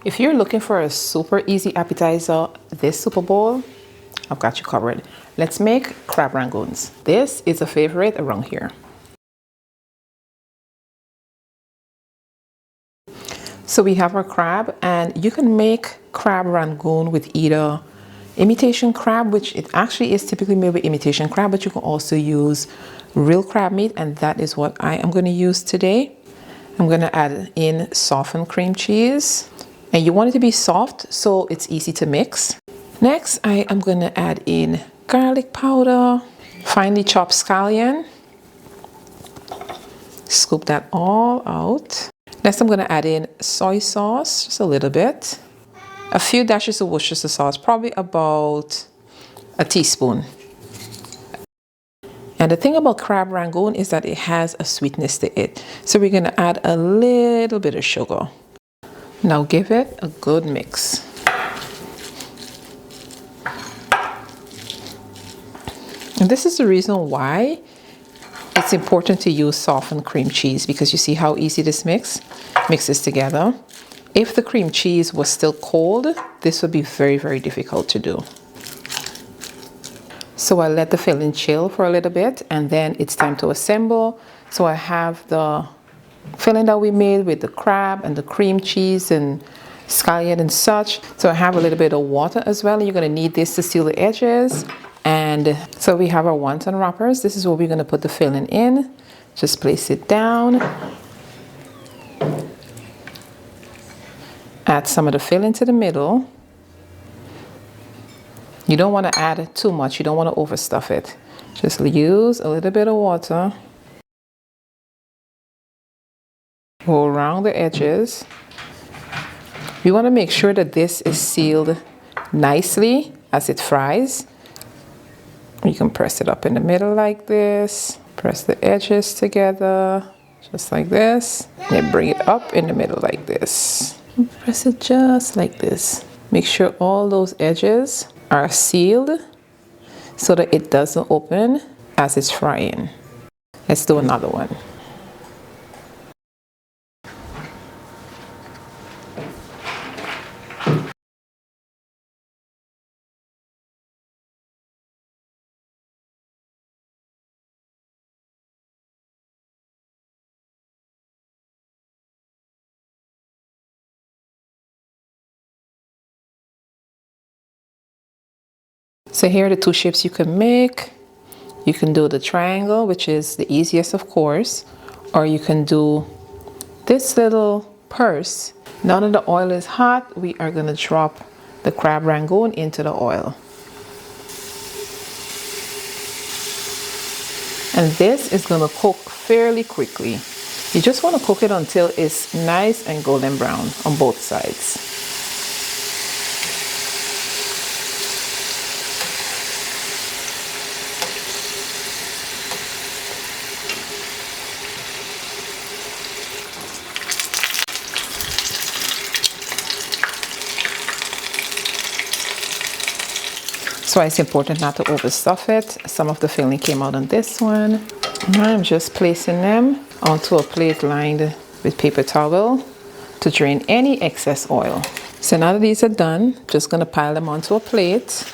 If you're looking for a super easy appetizer this Super Bowl, I've got you covered. Let's make crab rangoons. This is a favorite around here. So we have our crab, and you can make crab rangoon with either imitation crab, which it actually is typically made with imitation crab, but you can also use real crab meat, and that is what I am going to use today. I'm going to add in softened cream cheese, and you want it to be soft so it's easy to mix. Next, I am going to add in garlic powder, finely chopped scallion, scoop that all out. Next, I'm going to add in soy sauce, just a little bit, a few dashes of Worcestershire sauce, probably about a teaspoon. And the thing about crab rangoon is that it has a sweetness to it. So we're going to add a little bit of sugar. Now give it a good mix. And this is the reason why it's important to use softened cream cheese, because you see how easy this mixes together. If the cream cheese was still cold, this would be very, very difficult to do. So I let the filling chill for a little bit, and then it's time to assemble. So I have the filling that we made with the crab and the cream cheese and scallion and such. So I have a little bit of water as well. You're going to need this to seal the edges. And so we have our wonton wrappers. This is where we're going to put the filling in. Just place it down. Add some of the filling to the middle. You don't want to add too much. You don't want to overstuff it. Just use a little bit of water. Go around the edges. You want to make sure that this is sealed nicely as it fries. You can press it up in the middle like this. Press the edges together, just like this. Then bring it up in the middle like this. Press it just like this. Make sure all those edges are sealed so that it doesn't open as it's frying. Let's do another one. So here are the two shapes you can make. You can do the triangle, which is the easiest, of course, or you can do this little purse. Now that the oil is hot, we are going to drop the crab rangoon into the oil. And this is going to cook fairly quickly. You just want to cook it until it's nice and golden brown on both sides. So it's important not to overstuff it. Some of the filling came out on this one. Now I'm just placing them onto a plate lined with paper towel to drain any excess oil. So now that these are done, just gonna pile them onto a plate,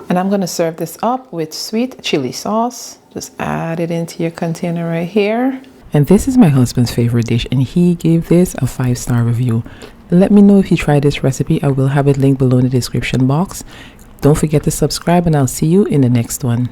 and I'm gonna serve this up with sweet chili sauce. Just add it into your container right here. And this is my husband's favorite dish, and he gave this a 5-star review. Let me know if you try this recipe. I will have it linked below in the description box. Don't forget to subscribe, and I'll see you in the next one.